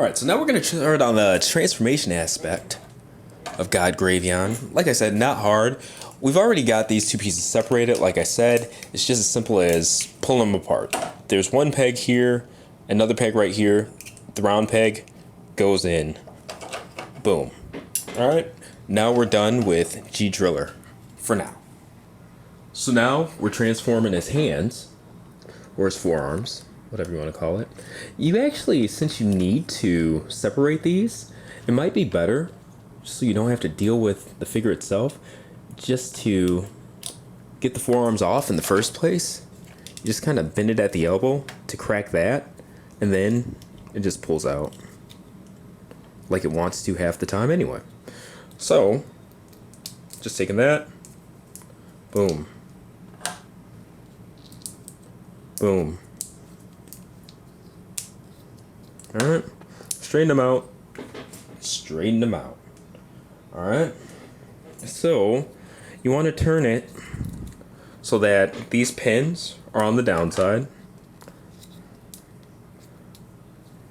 Alright, so now we're going to start on the transformation aspect of God Gravion. Like I said, not hard. We've already got these two pieces separated. Like I said, it's just as simple as pulling them apart. There's one peg here, another peg right here. The round peg goes in. Boom. Alright, now we're done with G-Driller for now. So now we're transforming his hands, or his forearms, whatever you want to call it. You actually, since you need to separate these, it might be better, so you don't have to deal with the figure itself, just to get the forearms off in the first place. You just kind of bend it at the elbow to crack that, and then it just pulls out like it wants to half the time anyway. So, just taking that, boom, boom. Alright, straighten them out, straighten them out. Alright, so you want to turn it so that these pins are on the downside.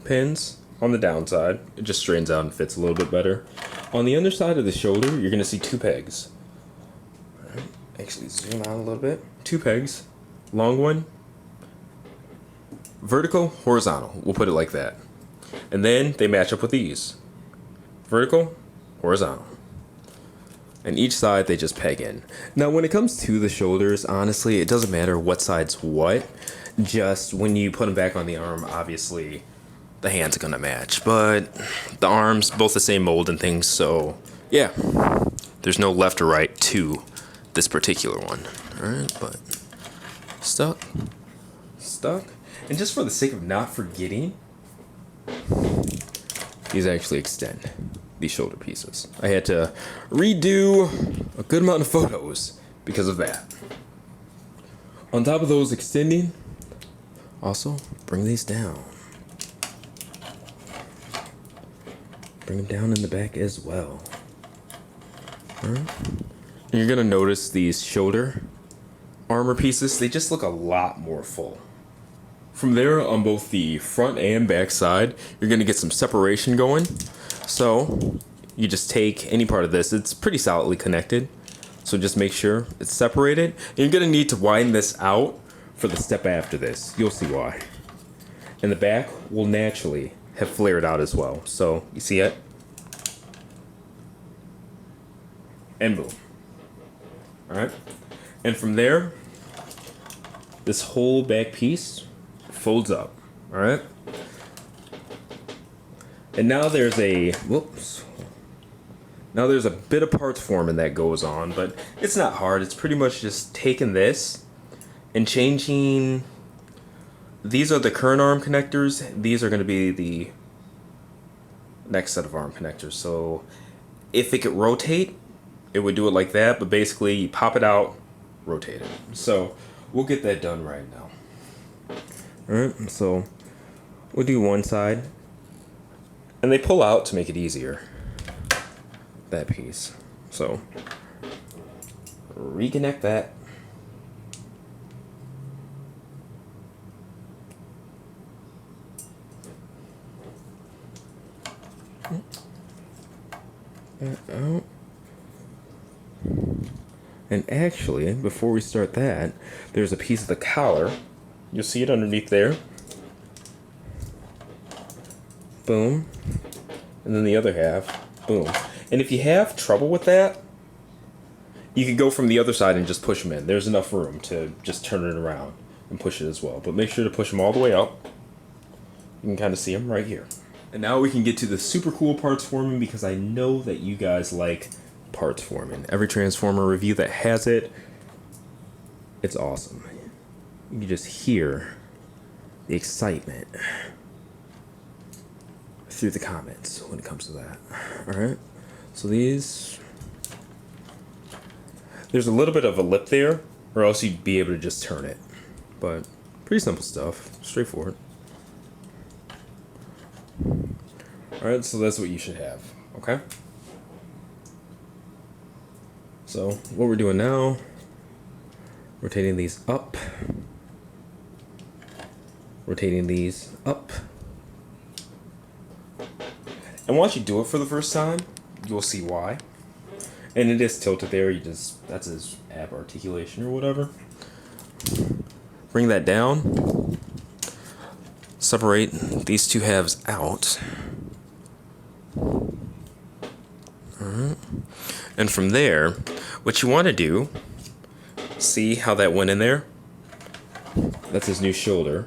Pins on the downside, it just straightens out and fits a little bit better. On the underside of the shoulder, you're going to see two pegs. Alright, actually zoom out a little bit. Two pegs, long one, vertical, horizontal, we'll put it like that. And then they match up with these. Vertical, horizontal. And each side they just peg in. Now when it comes to the shoulders, honestly, it doesn't matter what side's what. Just when you put them back on the arm, obviously the hands are gonna match. But the arms, both the same mold and things, so yeah. There's no left or right to this particular one. Alright, but stuck. And just for the sake of not forgetting, these actually extend, these shoulder pieces. I had to redo a good amount of photos because of that. On top of those extending, also bring these down. Bring them down in the back as well. Alright. You're gonna notice these shoulder armor pieces, they just look a lot more full. From there, on both the front and back side, you're going to get some separation going. So, you just take any part of this. It's pretty solidly connected. So just make sure it's separated. And you're going to need to widen this out for the step after this. You'll see why. And the back will naturally have flared out as well. So, you see it? And boom. Alright? And from there, this whole back piece folds up, all right? And now there's a, now there's a bit of parts forming that goes on, but it's not hard. It's pretty much just taking this and changing, these are the current arm connectors. These are going to be the next set of arm connectors. So if it could rotate, it would do it like that, but basically you pop it out, rotate it. So we'll get that done right now. Alright, so we'll do one side, and they pull out to make it easier, that piece. So reconnect that. Out. And actually, before we start that, there's a piece of the collar. You'll see it underneath there. Boom. And then the other half. Boom. And if you have trouble with that, you could go from the other side and just push them in. There's enough room to just turn it around and push it as well. But make sure to push them all the way up. You can kind of see them right here. And now we can get to the super cool parts forming, because I know that you guys like parts forming. Every Transformer review that has it, it's awesome. You can just hear the excitement through the comments when it comes to that. Alright, so these, there's a little bit of a lip there, or else you'd be able to just turn it. But pretty simple stuff, straightforward. Alright, so that's what you should have, okay? So what we're doing now, rotating these up, rotating these up, And once you do it for the first time, you'll see why. And it is tilted there, that's his ab articulation or whatever. Bring that down. Separate these two halves out. Alright. And from there, what you want to do, see how that went in there? That's his new shoulder.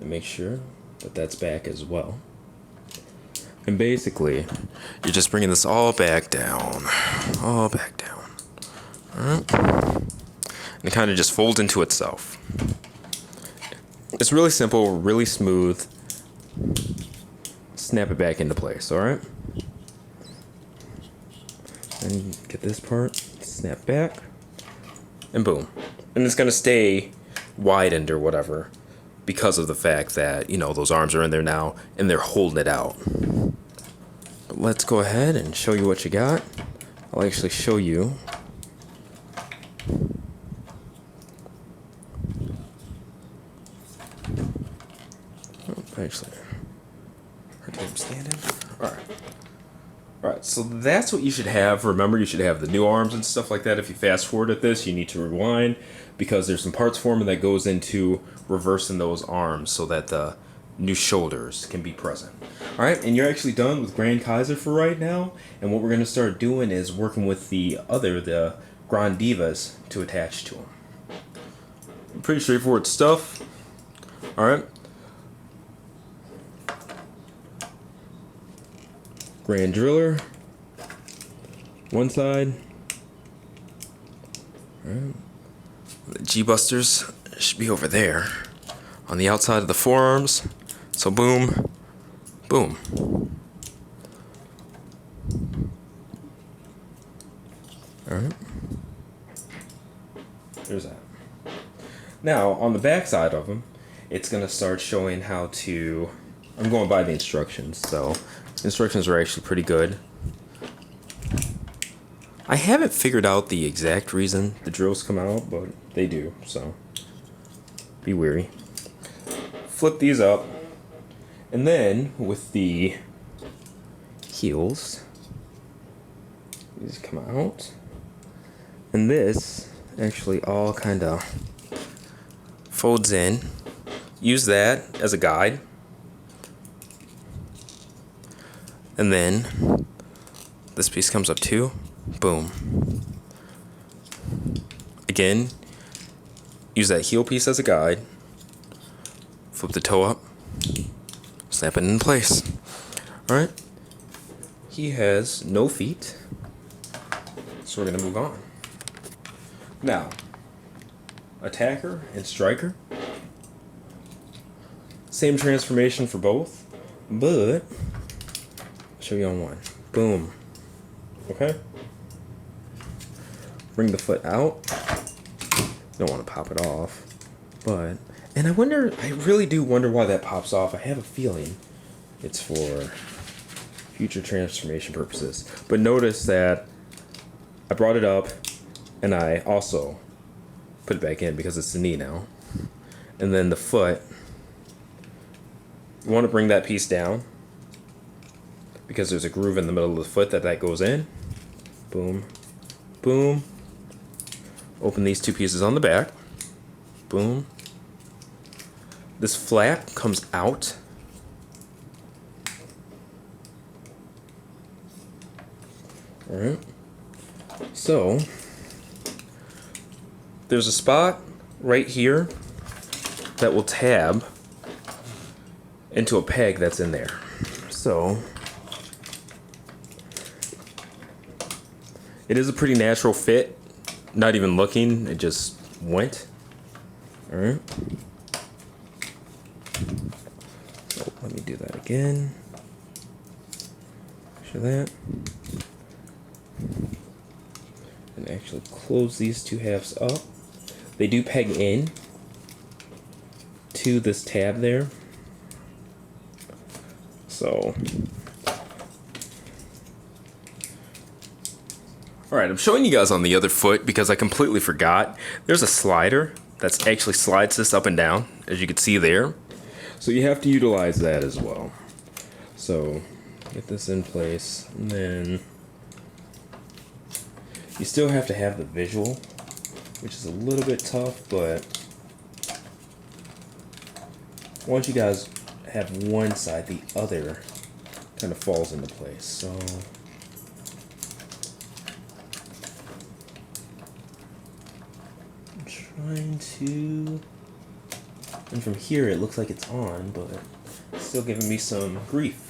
And make sure that that's back as well. And basically, you're just bringing this all back down. All back down. Alright. And it kind of just folds into itself. It's really simple, really smooth. Snap it back into place, alright? And get this part, snap back, and boom. And it's gonna stay widened or whatever because of the fact that, you know, those arms are in there now and they're holding it out. But let's go ahead and show you what you got. I'll actually show you. Oh, actually, hard to get him standing. Alright. Alright, so that's what you should have. Remember, you should have the new arms and stuff like that. If you fast forward at this, you need to rewind because there's some parts forming that goes into reversing those arms so that the new shoulders can be present. Alright, and you're actually done with Grand Kaiser for right now. And what we're going to start doing is working with the Grand Divas to attach to them. Pretty straightforward stuff. Alright. Grand Driller, one side. Alright. The G-Busters should be over there on the outside of the forearms. So boom, boom. Alright. There's that. Now, on the back side of them, it's going to start showing how to... I'm going by the instructions, so... Instructions are actually pretty good. I haven't figured out the exact reason the drills come out, but they do, so be wary. Flip these up, and then with the heels, these come out, and this actually all kind of folds in. Use that as a guide. And then this piece comes up too. Boom. Again, use that heel piece as a guide. Flip the toe up. Snap it in place. Alright. He has no feet. So we're going to move on. Now, attacker and striker. Same transformation for both. But... show you on one. Boom. Okay? Bring the foot out. Don't want to pop it off. But, and I really do wonder why that pops off. I have a feeling it's for future transformation purposes. But notice that I brought it up and I also put it back in because it's the knee now. And then the foot, you want to bring that piece down, because there's a groove in the middle of the foot that goes in. Boom. Boom. Open these two pieces on the back. Boom. This flap comes out. Alright. So, there's a spot right here that will tab into a peg that's in there. So, it is a pretty natural fit. Not even looking, it just went. Alright. So let me do that again. Show that. And actually close these two halves up. They do peg in to this tab there. So... Alright, I'm showing you guys on the other foot because I completely forgot. There's a slider that actually slides this up and down, as you can see there. So you have to utilize that as well. So Get this in place, and then you still have to have the visual, which is a little bit tough, but once you guys have one side, the other kind of falls into place. So I'm trying to, and from here it looks like it's on, but it's still giving me some grief.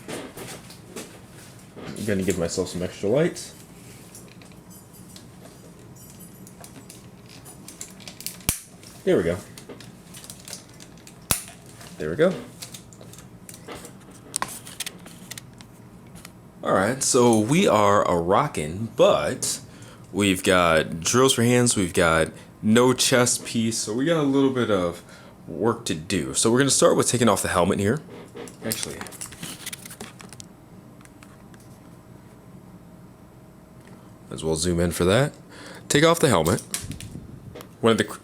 I'm gonna give myself some extra light. There we go. There we go. Alright, so we are a rockin', but we've got drills for hands, we've got no chest piece, so we got a little bit of work to do. So we're going to start with taking off the helmet here. Actually, as well zoom in for that. Take off the helmet. One of the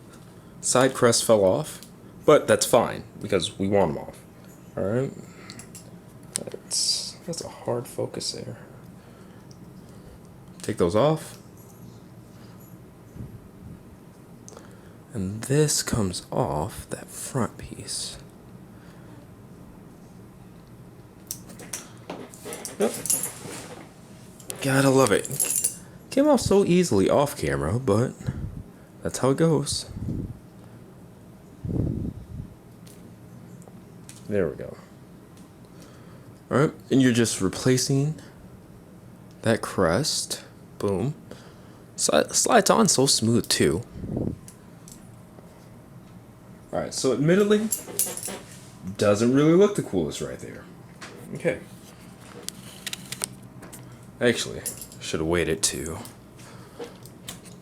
side crests fell off, but that's fine because we want them off. Alright. That's a hard focus there. Take those off. And this comes off that front piece. Yep. Gotta love it. Came off so easily off camera, but that's how it goes. There we go. Alright, and you're just replacing that crest. Boom. Slides on so smooth too. Alright, so admittedly, doesn't really look the coolest right there. Okay. Actually, should have waited to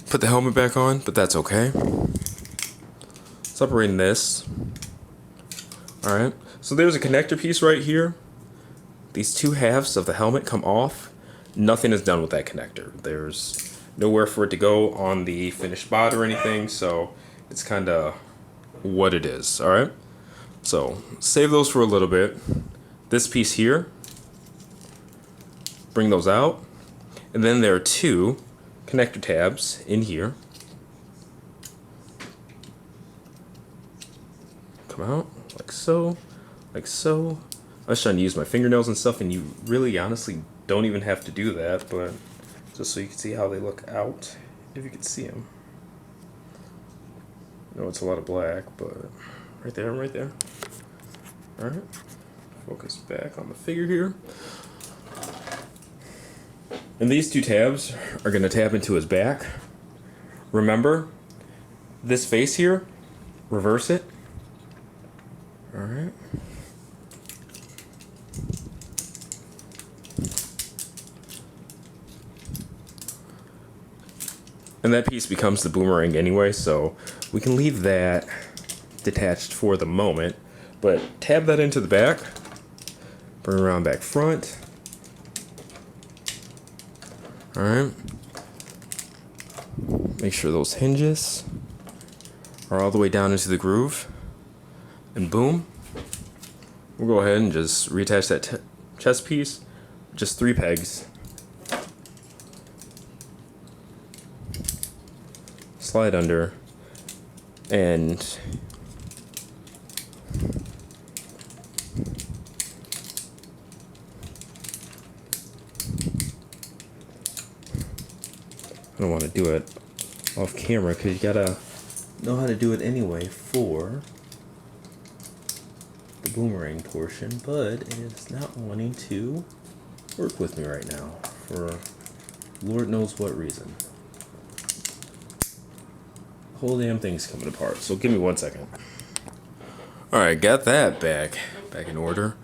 put the helmet back on, but that's okay. Separating this. Alright, so there's a connector piece right here. These two halves of the helmet come off. Nothing is done with that connector. There's nowhere for it to go on the finished bot or anything, so it's kind of what it is. Alright, so save those for a little bit. This piece here, bring those out, and then there are two connector tabs in here. Come out like so, like so. I was trying to use my fingernails and stuff, and you really honestly don't even have to do that, but just so you can see how they look out, if you can see them. I know it's a lot of black, but right there and right there. Alright, focus back on the figure here. And these two tabs are going to tab into his back. Remember, this face here, reverse it. Alright. And that piece becomes the boomerang anyway, so we can leave that detached for the moment. But tab that into the back, bring around back front. Alright. Make sure those hinges are all the way down into the groove. And boom. We'll go ahead and just reattach that chest piece. Just 3 pegs. Slide under, and I don't want to do it off camera because you gotta know how to do it anyway for the boomerang portion, but it is not wanting to work with me right now for Lord knows what reason. Whole damn thing's coming apart, so give me 1 second. Alright, got that back in order.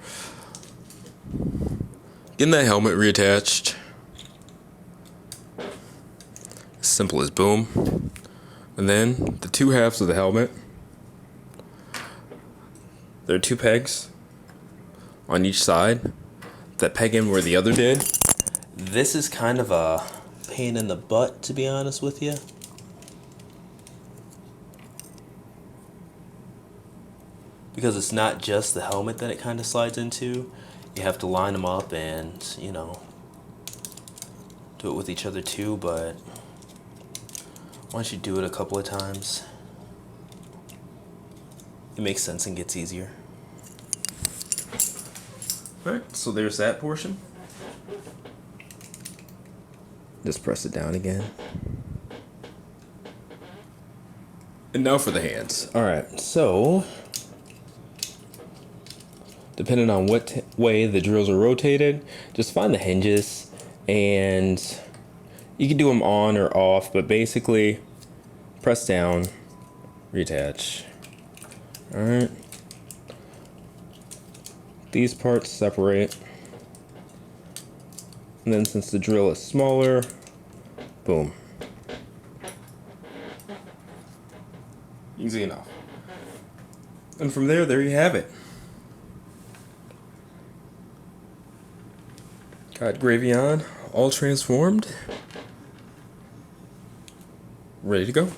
Getting that helmet reattached. Simple as boom. And then the two halves of the helmet. There are 2 pegs on each side that peg in where the other did. This is kind of a pain in the butt, to be honest with you. Because it's not just the helmet that it kind of slides into. You have to line them up and, you know, do it with each other too, but once you do it a couple of times, it makes sense and gets easier. Alright, so there's that portion. Just press it down again. And now for the hands. Alright, so depending on what way the drills are rotated, just find the hinges, and you can do them on or off, but basically press down, reattach. Alright. These parts separate. And then since the drill is smaller, boom. Easy enough. And from there you have it. Got Gravion all transformed. Ready to go.